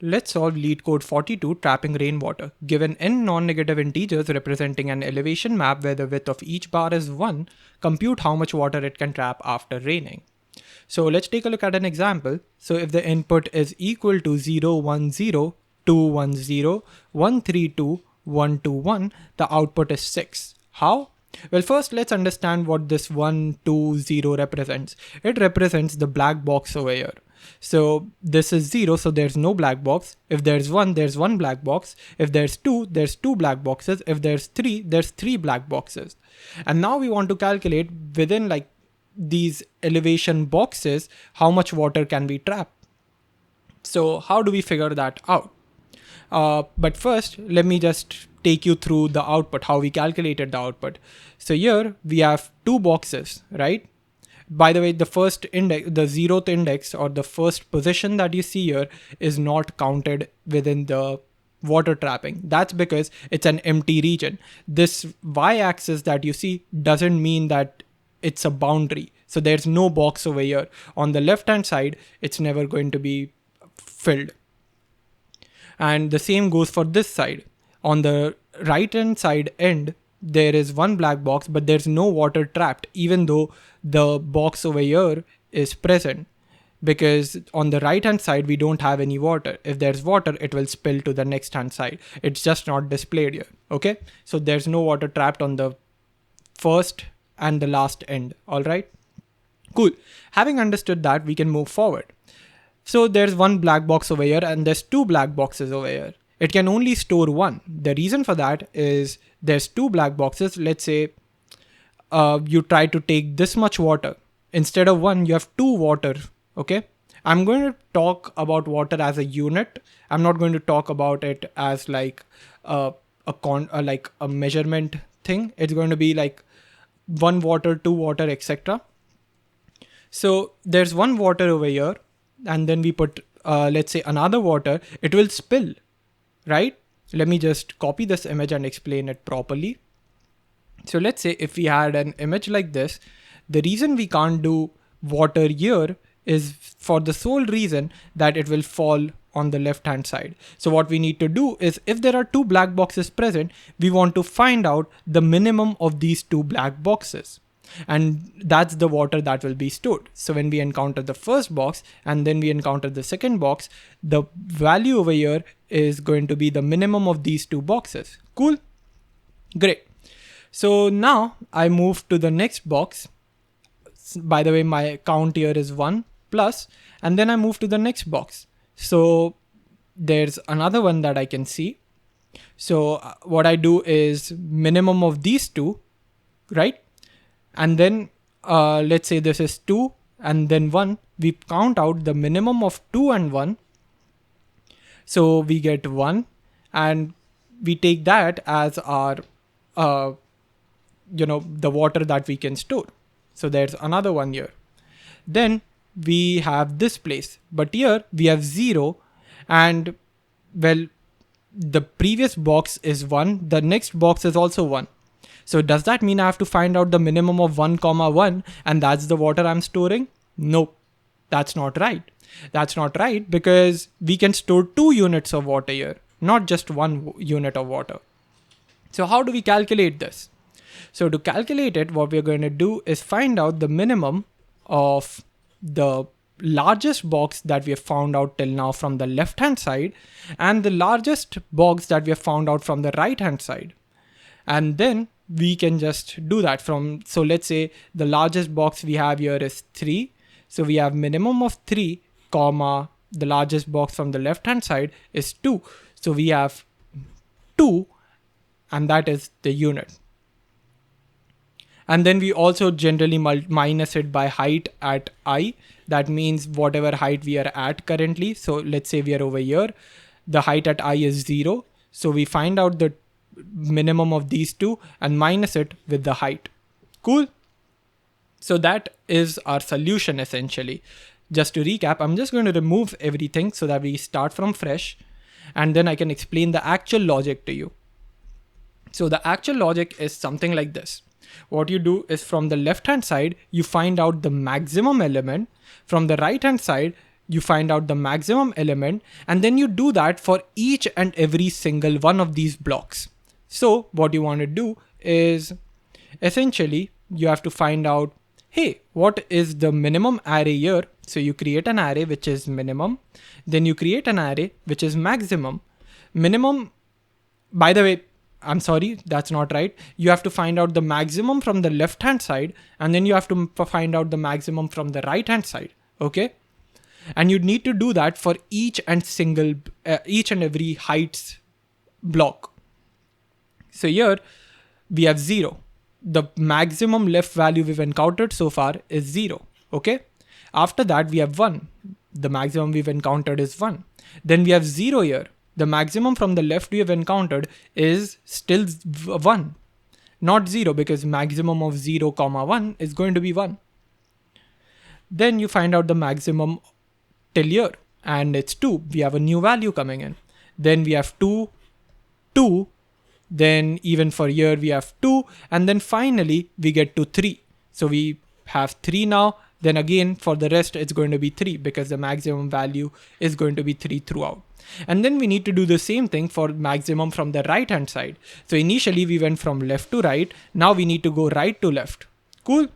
Let's solve LeetCode 42 trapping rainwater. Given n non-negative integers representing an elevation map where the width of each bar is 1, compute how much water it can trap after raining. So let's take a look at an example. So if the input is equal to 0, 1, 0, 2, 1, 0, 1, 3, 2, 1, 2, 1, the output is 6. How? Well, first let's understand what this 1, 2, 0 represents. It represents the black box over here. So this is 0, so there's no black box. If there's 1, there's 1 black box. If there's 2, there's 2 black boxes. If there's 3, there's 3 black boxes. And now we want to calculate within like these elevation boxes how much water can be trapped. So how do we figure that out? But first, let me just take you through the output, how we calculated the output. So here we have 2 boxes, right? By the way, the first index, the 0th index or the first position that you see here is not counted within the water trapping. That's because it's an empty region. This y-axis that you see doesn't mean that it's a boundary. So there's no box over here. On the left hand side, it's never going to be filled. And the same goes for this side. On the right hand side end, there is 1 black box, but there's no water trapped, even though the box over here is present. Because on the right hand side, we don't have any water. If there's water, it will spill to the next hand side. It's just not displayed here. Okay. So there's no water trapped on the first and the last end. All right. Cool. Having understood that, we can move forward. So there's 1 black box over here and there's 2 black boxes over here. It can only store 1. The reason for that is there's 2 black boxes. Let's say you try to take this much water. Instead of 1, you have 2 water. Okay. I'm going to talk about water as a unit. I'm not going to talk about it as like a measurement thing. It's going to be like 1 water, 2 water, etc. So there's 1 water over here. And then we put, let's say another water, it will spill, right? Let me just copy this image and explain it properly. So let's say if we had an image like this, the reason we can't do water here is for the sole reason that it will fall on the left hand side. So what we need to do is if there are 2 black boxes present, we want to find out the minimum of these 2 black boxes. And that's the water that will be stored. So when we encounter the first box and then we encounter the second box, the value over here is going to be the minimum of these 2 boxes. Cool. Great. So now I move to the next box. By the way, my count here is 1 plus, and then I move to the next box. So there's another one that I can see. So what I do is minimum of these 2, right? And then let's say this is 2 and then 1. We count out the minimum of 2 and 1. So we get 1 and we take that as our, the water that we can store. So there's another one here. Then we have this place, but here we have 0 and well, the previous box is 1. The next box is also 1. So does that mean I have to find out the minimum of 1, 1 and that's the water I'm storing? Nope, that's not right. That's not right because we can store 2 units of water here, not just 1 unit of water. So how do we calculate this? So to calculate it, what we're going to do is find out the minimum of the largest box that we have found out till now from the left hand side and the largest box that we have found out from the right hand side. And then we can just do that from, so let's say the largest box we have here is 3. So we have minimum of 3, comma, the largest box from the left hand side is 2. So we have 2 and that is the unit. And then we also generally minus it by height at I. That means whatever height we are at currently. So let's say we are over here. The height at I is 0. So we find out the minimum of these 2 and minus it with the height. Cool. So that is our solution essentially. Just to recap, I'm just going to remove everything so that we start from fresh and then I can explain the actual logic to you. So the actual logic is something like this. What you do is from the left hand side, you find out the maximum element. From the right hand side, you find out the maximum element, and then you do that for each and every single one of these blocks. So what you want to do is essentially you have to find out, hey, what is the minimum array here? So you create an array which is minimum, then you create an array which is maximum. Minimum, by the way, I'm sorry, that's not right. You have to find out the maximum from the left hand side, and then you have to find out the maximum from the right hand side. Okay. And you need to do that for each and every heights block. So here we have 0. The maximum left value we've encountered so far is 0. Okay. After that we have 1. The maximum we've encountered is 1. Then we have 0 here. The maximum from the left we have encountered is still 1, not 0, because maximum of 0, 1 is going to be 1. Then you find out the maximum till here, and it's 2. We have a new value coming in. Then we have 2, 2. Then even for here we have 2, and then finally we get to 3. So we have 3 now. Then again for the rest it's going to be 3, because the maximum value is going to be 3 throughout. And then we need to do the same thing for maximum from the right hand side. So initially we went from left to right. Now we need to go right to left. Cool.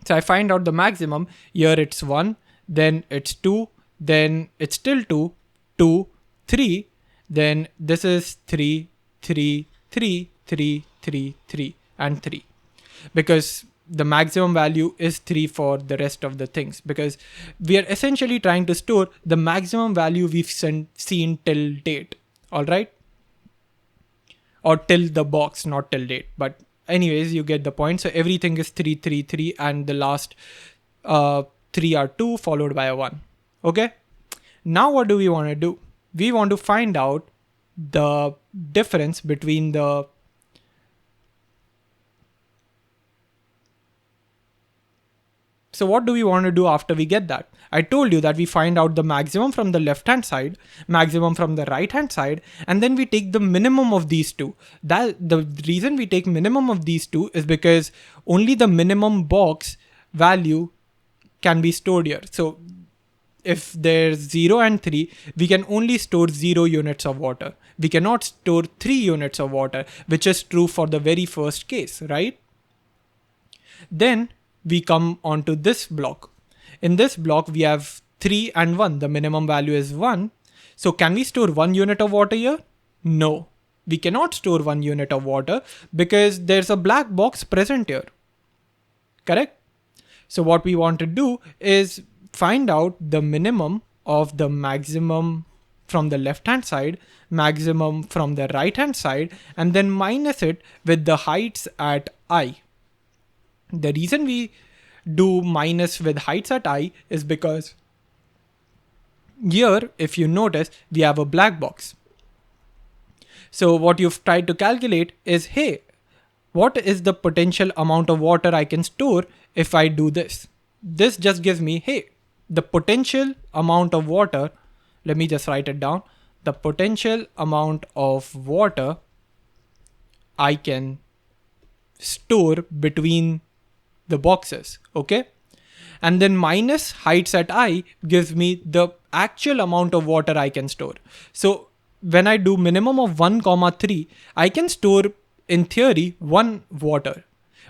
So I find out the maximum. Here it's 1, then it's 2, then it's still 2, 2, 3, then this is 3, 3, 3, 3, 3, 3, and 3. Because the maximum value is 3 for the rest of the things, because we are essentially trying to store the maximum value we've seen till date. All right. Or till the box, not till date. But anyways, you get the point. So everything is 3, 3, 3, and the last 3 are 2 followed by a 1. Okay. Now what do we want to do? We want to find out the difference between the So what do we want to do after we get that? I told you that we find out the maximum from the left hand side, maximum from the right hand side, and then we take the minimum of these two. The reason we take minimum of these two is because only the minimum box value can be stored here. So if there's 0 and 3, we can only store 0 units of water. We cannot store 3 units of water, which is true for the very first case, right? Then we come onto this block. In this block, we have 3 and 1. The minimum value is 1. So can we store 1 unit of water here? No, we cannot store 1 unit of water because there's a black box present here. Correct? So what we want to do is find out the minimum of the maximum from the left hand side, maximum from the right hand side, and then minus it with the heights at I. The reason we do minus with heights at I is because here, if you notice, we have a black box. So what you've tried to calculate is, hey, what is the potential amount of water I can store if I do this? This just gives me, hey, the potential amount of water, let me just write it down. The potential amount of water I can store between the boxes, okay? And then minus heights at I gives me the actual amount of water I can store. So when I do minimum of 1, 3, I can store in theory 1 water,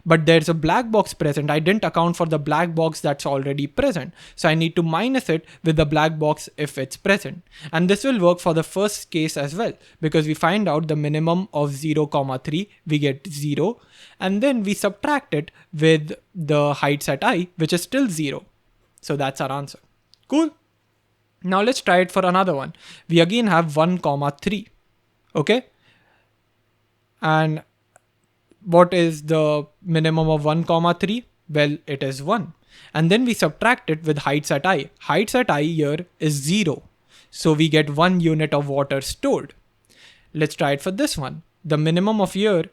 but there's a black box present. I didn't account for the black box that's already present. So I need to minus it with the black box if it's present. And this will work for the first case as well, because we find out the minimum of 0, 3, we get 0. And then we subtract it with the heights at I, which is still 0. So that's our answer. Cool. Now let's try it for another one. We again have 1, 3. Okay. And what is the minimum of 1, 3? Well, it is 1. And then we subtract it with heights at I. Heights at I here is 0. So we get 1 unit of water stored. Let's try it for this one. The minimum of here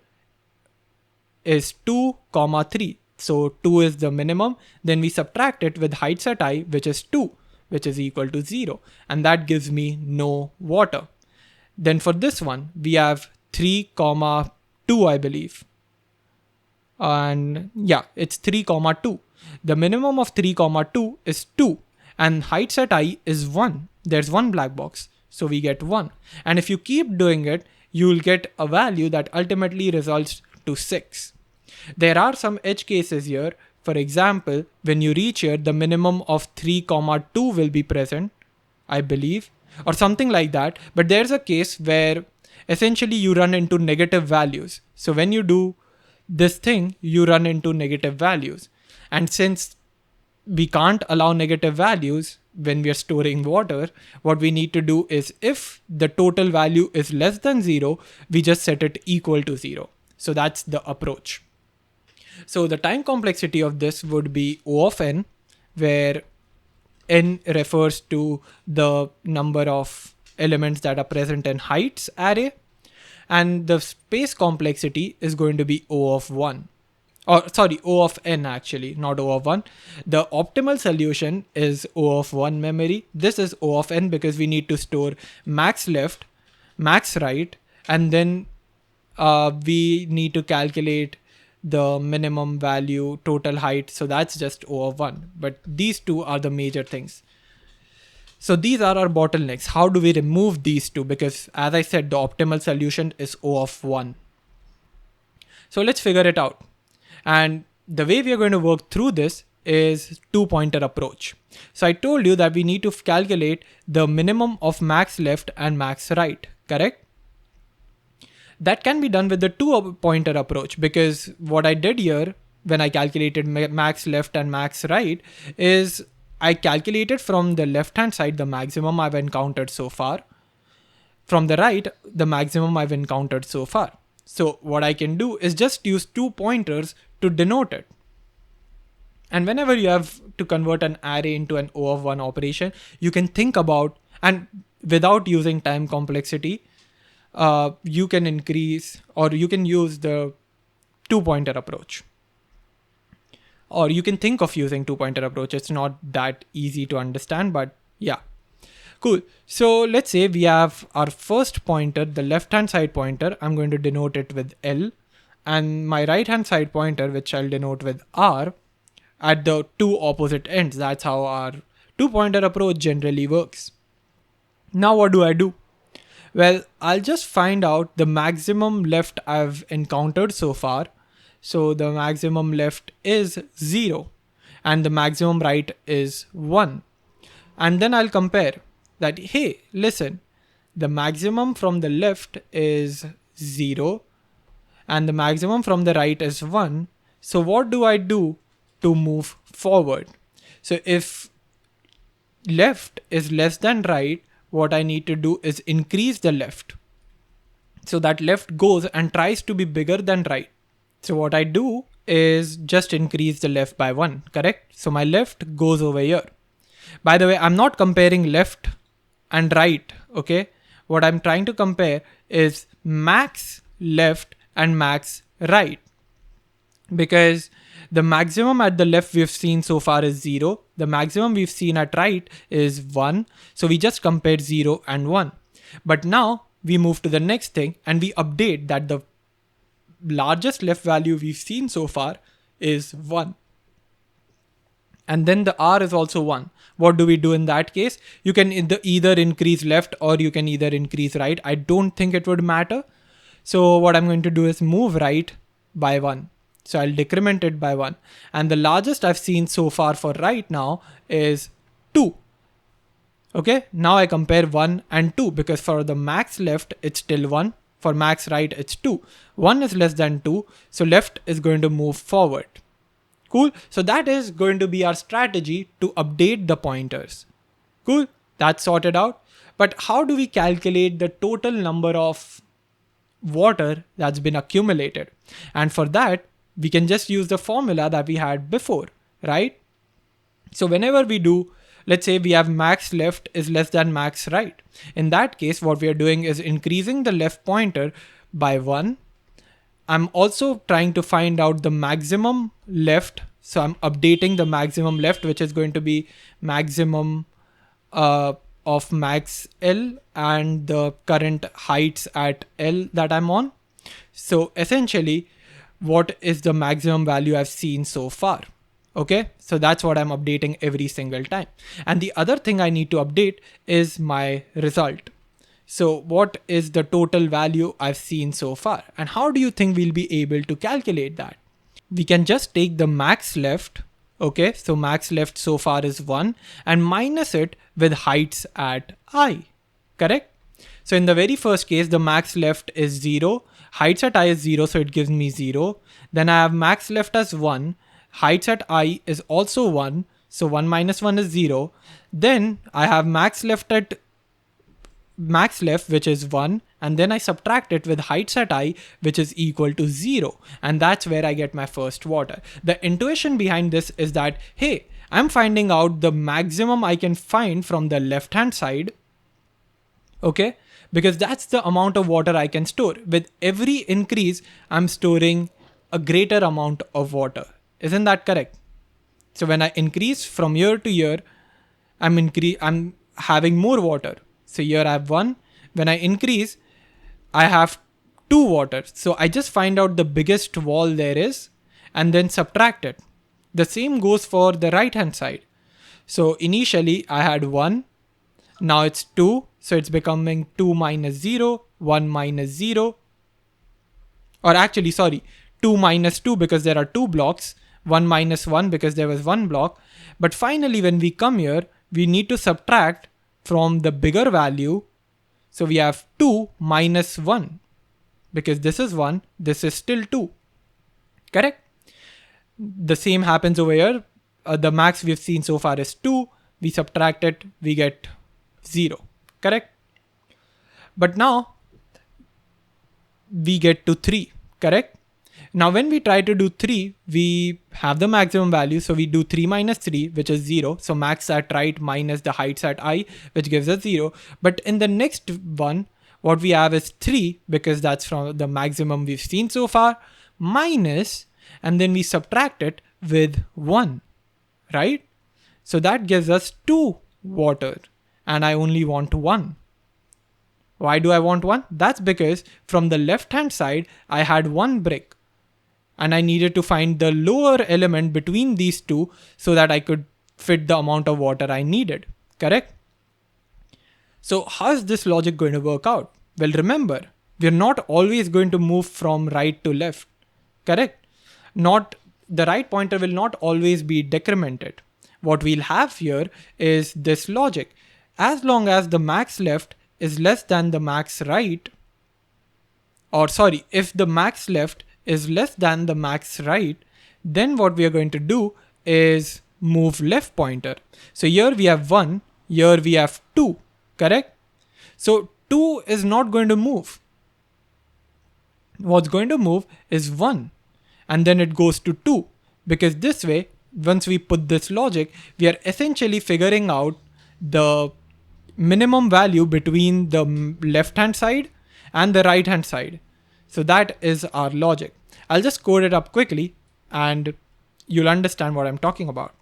is 2, 3. So 2 is the minimum. Then we subtract it with heights at I, which is 2, which is equal to 0. And that gives me no water. Then for this one, we have 3, 2, I believe. And yeah, it's 3, 2. The minimum of 3, 2 is 2. and heights at I is 1. There's one black box, so we get 1. And if you keep doing it, you'll get a value that ultimately results to 6. There are some edge cases here. For example, when you reach here, the minimum of 3, 2 will be present, I believe, or something like that. But there's a case where essentially you run into negative values. So when you do this thing, you run into negative values. And since we can't allow negative values when we are storing water, what we need to do is, if the total value is less than 0, we just set it equal to 0. So that's the approach. So the time complexity of this would be O of n, where n refers to the number of elements that are present in heights array, and the space complexity is going to be O of 1. Or sorry, O of n actually, not O of 1. The optimal solution is O of 1 memory. This is O of n because we need to store max left, max right, and then we need to calculate the minimum value total height. So that's just O of 1. But these two are the major things. So these are our bottlenecks. How do we remove these two? Because as I said, the optimal solution is O of 1. So let's figure it out. And the way we are going to work through this is two-pointer approach. So I told you that we need to calculate the minimum of max left and max right, correct? That can be done with the two-pointer approach, because what I did here when I calculated max left and max right is I calculated from the left-hand side the maximum I've encountered so far. From the right, the maximum I've encountered so far. So what I can do is just use 2 pointers to denote it. And whenever you have to convert an array into an O of 1 operation, you can think about, and without using time complexity, you can increase, or you can use the 2-pointer approach. Or you can think of using 2-pointer approach. It's not that easy to understand, but yeah. Cool. So let's say we have our first pointer, the left-hand side pointer. I'm going to denote it with L, and my right-hand side pointer, which I'll denote with R, at the two opposite ends. That's how our 2-pointer approach generally works. Now what do I do? Well, I'll just find out the maximum left I've encountered so far. So the maximum left is 0 and the maximum right is 1. And then I'll compare that, hey, listen, the maximum from the left is 0 and the maximum from the right is 1. So what do I do to move forward? So if left is less than right, what I need to do is increase the left. So that left goes and tries to be bigger than right. So what I do is just increase the left by 1, correct? So my left goes over here. By the way, I'm not comparing left and right, okay? What I'm trying to compare is max left and max right. Because the maximum at the left we've seen so far is 0. The maximum we've seen at right is 1. So we just compared 0 and 1. But now we move to the next thing and we update that the largest left value we've seen so far is 1. And then the R is also 1. What do we do in that case? You can either increase left or you can either increase right. I don't think it would matter. So what I'm going to do is move right by 1. So I'll decrement it by 1. And the largest I've seen so far for right now is 2. Okay, now I compare 1 and 2 because for the max left, it's still 1. For max right, it's 2. 1 is less than 2. So left is going to move forward. Cool. So that is going to be our strategy to update the pointers. Cool. That's sorted out. But how do we calculate the total number of water that's been accumulated? And for that, we can just use the formula that we had before, right? So whenever we do, let's say we have max left is less than max right. In that case, what we are doing is increasing the left pointer by 1. I'm also trying to find out the maximum left. So I'm updating the maximum left, which is going to be maximum of max L and the current heights at L that I'm on. So essentially, what is the maximum value I've seen so far? Okay, so that's what I'm updating every single time. And the other thing I need to update is my result. So what is the total value I've seen so far? And how do you think we'll be able to calculate that? We can just take the max left. Okay, so max left so far is 1 and minus it with heights at I, correct? So in the very first case, the max left is 0, heights at I is 0, so it gives me 0. Then I have max left as 1, heights at I is also 1, so 1 minus 1 is 0. Then I have max left, which is 1, and then I subtract it with heights at I, which is equal to 0, and that's where I get my first water. The intuition behind this is that, hey, I'm finding out the maximum I can find from the left hand side, okay, because that's the amount of water I can store. With every increase, I'm storing a greater amount of water. Isn't that correct? So when I increase from year to year, I'm having more water. So here I have 1. When I increase, I have 2 water. So I just find out the biggest wall there is and then subtract it. The same goes for the right hand side. So initially I had 1. Now it's 2. So it's becoming 2 minus 0, 1 minus 0. Or actually, sorry, 2 minus 2 because there are 2 blocks. 1 minus 1 because there was 1 block. But finally, when we come here, we need to subtract from the bigger value. So we have 2 minus 1 because this is 1, this is still 2. Correct? The same happens over here. The max we've seen so far is 2. We subtract it, we get 0. Correct? But now we get to 3. Correct? Now when we try to do 3, we have the maximum value. So we do 3 minus 3, which is 0. So max at right minus the heights at I, which gives us 0. But in the next one, what we have is 3, because that's from the maximum we've seen so far, minus, and then we subtract it with 1, right? So that gives us 2 water, and I only want 1. Why do I want 1? That's because from the left hand side, I had 1 brick. And I needed to find the lower element between these two so that I could fit the amount of water I needed, correct? So how is this logic going to work out? Well, remember, we're not always going to move from right to left, correct? The right pointer will not always be decremented. What we'll have here is this logic. As long as the max left is less than the max right, or sorry, if the max left is less than the max right, then what we are going to do is move left pointer. So here we have 1, here we have 2, correct? So 2 is not going to move. What's going to move is 1, and then it goes to 2, because this way, once we put this logic, we are essentially figuring out the minimum value between the left hand side and the right hand side. So that is our logic. I'll just code it up quickly and you'll understand what I'm talking about.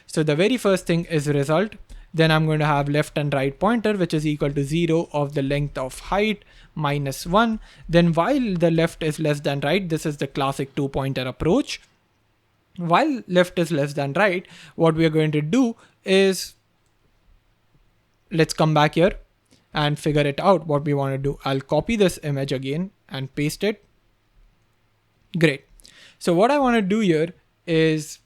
So the very first thing is result. Then I'm going to have left and right pointer, which is equal to 0 of the length of height minus 1. Then while the left is less than right, this is the classic 2-pointer approach. While left is less than right, what we are going to do is, let's come back here and figure it out what we want to do. I'll copy this image again and paste it. Great. So what I want to do here is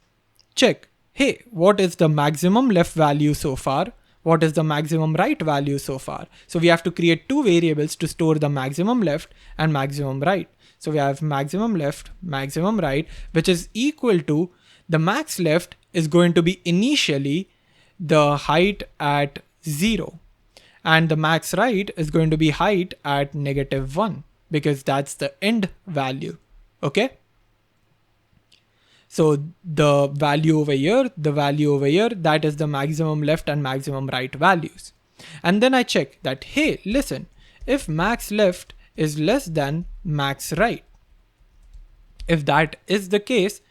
check, hey, what is the maximum left value so far? What is the maximum right value so far? So we have to create 2 variables to store the maximum left and maximum right. So we have maximum left, maximum right, which is equal to the max left is going to be initially the height at 0. And the max right is going to be height at -1, because that's the end value. Okay. So the value over here, that is the maximum left and maximum right values. And then I check that, hey, listen, if max left is less than max right, if that is the case,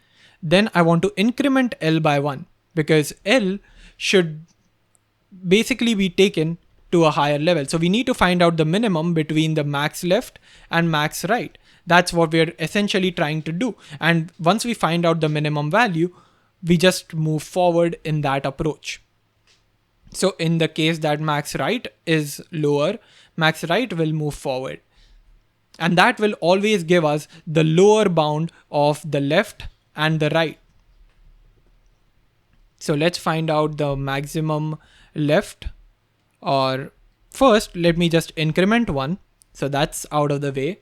then I want to increment L by 1, because L should basically be taken to a higher level. So we need to find out the minimum between the max left and max right. That's what we're essentially trying to do. And once we find out the minimum value, we just move forward in that approach. So in the case that max right is lower, max right will move forward. And that will always give us the lower bound of the left and the right. So let's find out the maximum left, or first let me just increment 1. So that's out of the way.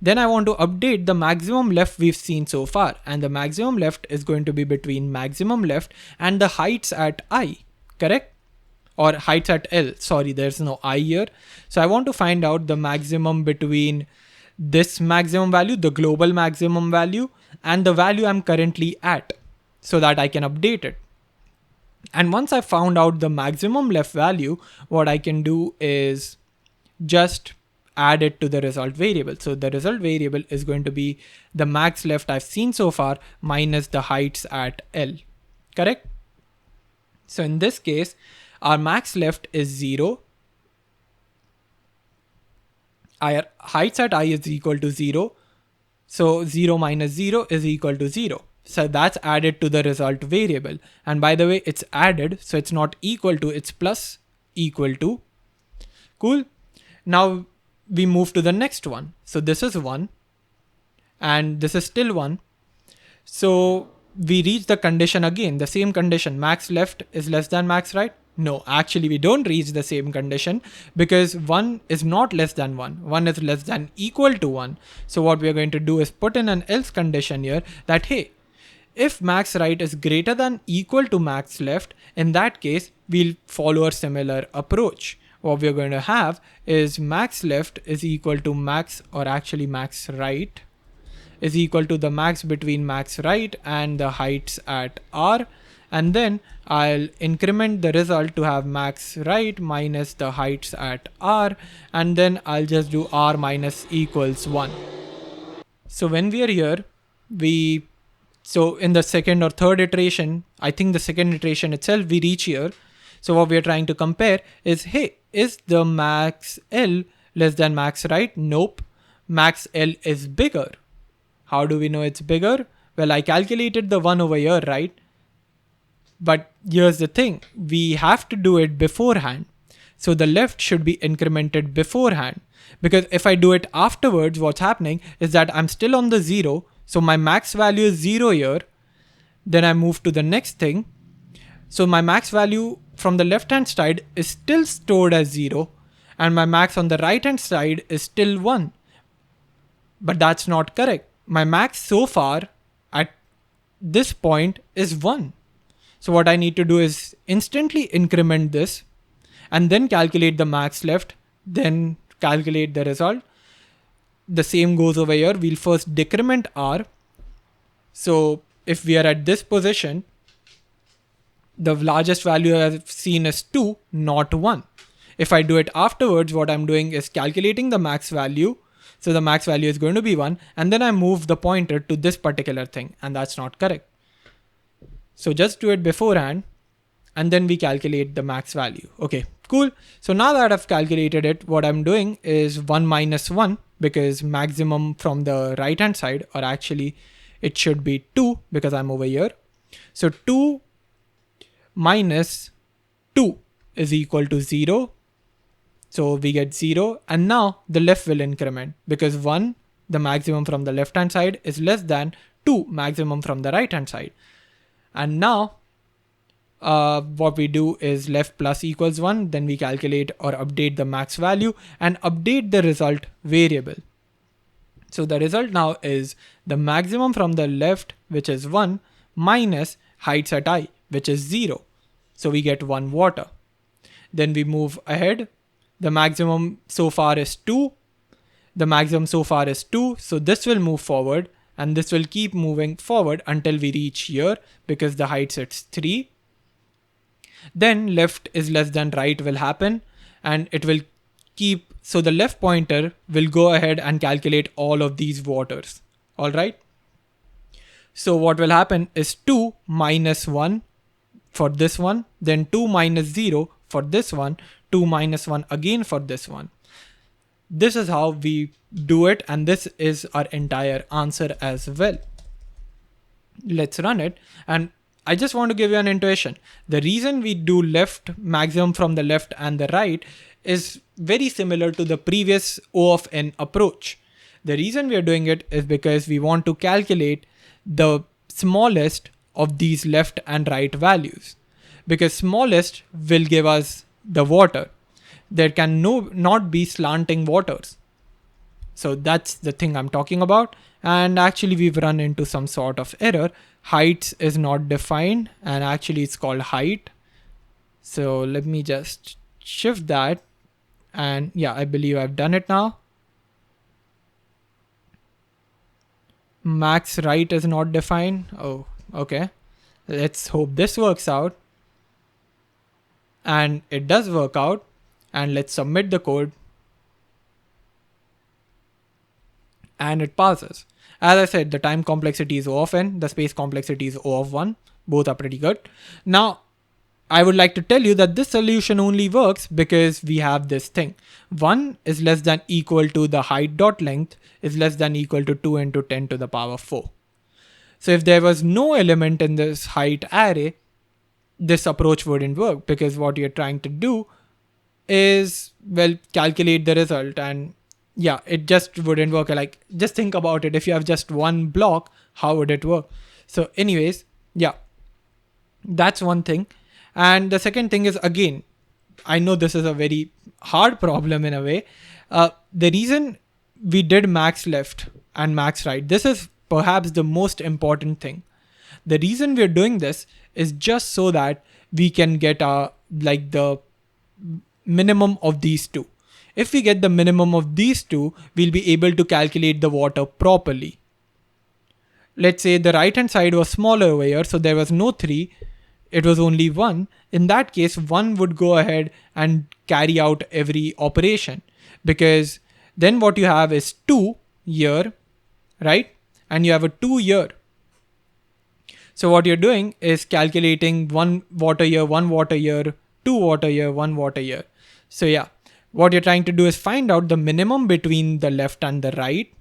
Then I want to update the maximum left we've seen so far, and the maximum left is going to be between maximum left and the heights at I, correct? Or heights at L, sorry, there's no I here. So I want to find out the maximum between this maximum value, the global maximum value, and the value I'm currently at, so that I can update it. And once I found out the maximum left value, what I can do is just add it to the result variable. So the result variable is going to be the max left I've seen so far minus the heights at L, correct? So in this case, our max left is 0. Our heights at I is equal to 0. So 0 minus 0 is equal to 0. So that's added to the result variable. And by the way, it's added, so it's not equal to, it's plus equal to. Cool. Now we move to the next one. So this is 1 and this is still 1. So we reach the condition again, the same condition, max left is less than max right. No, actually we don't reach the same condition because 1 is not less than 1. 1 is less than equal to 1. So what we are going to do is put in an else condition here that, hey, if max right is greater than equal to max left, in that case, we'll follow a similar approach. What we're going to have is max left is equal to max, or actually max right is equal to the max between max right and the heights at R. And then I'll increment the result to have max right minus the heights at R. And then I'll just do R minus equals 1. So when we are here, so in the second or third iteration, I think the second iteration itself, we reach here. So what we are trying to compare is, hey, is the max L less than max right? Nope. Max L is bigger. How do we know it's bigger? Well, I calculated the 1 over here, right? But here's the thing, we have to do it beforehand. So the left should be incremented beforehand, because if I do it afterwards, what's happening is that I'm still on the 0. So my max value is 0 here. Then I move to the next thing. So my max value from the left hand side is still stored as 0. And my max on the right hand side is still 1. But that's not correct. My max so far at this point is 1. So what I need to do is instantly increment this and then calculate the max left, then calculate the result. The same goes over here. We'll first decrement R. So if we are at this position, the largest value I've seen is 2, not 1. If I do it afterwards, what I'm doing is calculating the max value. So the max value is going to be 1. And then I move the pointer to this particular thing. And that's not correct. So just do it beforehand. And then we calculate the max value. Okay, cool. So now that I've calculated it, what I'm doing is 1 minus 1, because maximum from the right hand side, or actually it should be 2 because I'm over here. So 2 minus 2 is equal to 0. So we get 0. And now the left will increment because 1, the maximum from the left hand side, is less than 2 maximum from the right hand side. And now what we do is left plus equals 1. Then we calculate or update the max value and update the result variable. So the result now is the maximum from the left, which is 1, minus heights at I, which is 0. So we get 1 water. Then we move ahead. The maximum so far is 2. The maximum so far is 2. So this will move forward and this will keep moving forward until we reach here, because the height is 3. Then left is less than right will happen, and it will keep. So the left pointer will go ahead and calculate all of these waters. All right. So what will happen is 2 minus 1 for this one, then 2 minus 0 for this one, 2 minus 1 again for this one. This is how we do it, and this is our entire answer as well. Let's run it, and I just want to give you an intuition. The reason we do left maximum from the left and the right is very similar to the previous O of n approach. The reason we are doing it is because we want to calculate the smallest of these left and right values, because smallest will give us the water. There can not be slanting waters. So that's the thing I'm talking about. And actually we've run into some sort of error. Heights is not defined, and actually it's called height. So let me just shift that. And yeah, I believe I've done it now. Max right is not defined. Oh, okay. Let's hope this works out. And it does work out. And let's submit the code. And it passes. As I said, the time complexity is O of n, the space complexity is O of 1. Both are pretty good. Now, I would like to tell you that this solution only works because we have this thing. 1 is less than equal to the height dot length is less than equal to 2 into 10 to the power 4. So if there was no element in this height array, this approach wouldn't work, because what you're trying to do is, well, calculate the result, and yeah, it just wouldn't work. Like, just think about it. If you have just one block, how would it work? So anyways, yeah, that's one thing. And the second thing is, again, I know this is a very hard problem in a way. The reason we did max left and max right, this is perhaps the most important thing. The reason we're doing this is just so that we can get the minimum of these two. If we get the minimum of these two, we'll be able to calculate the water properly. Let's say the right hand side was smaller over here, so there was no 3, it was only 1. In that case, 1 would go ahead and carry out every operation, because then what you have is 2 here, right? And you have a 2 here. So what you're doing is calculating 1 water here, 1 water here, 2 water here, 1 water here. So yeah, what you're trying to do is find out the minimum between the left and the right.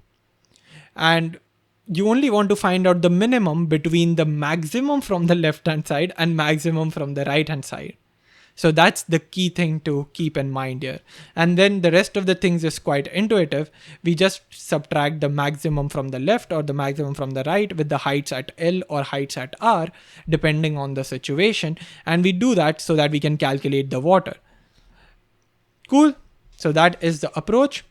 And you only want to find out the minimum between the maximum from the left hand side and maximum from the right hand side. So that's the key thing to keep in mind here. And then the rest of the things is quite intuitive. We just subtract the maximum from the left or the maximum from the right with the heights at L or heights at R, depending on the situation. And we do that so that we can calculate the water. Cool. So that is the approach.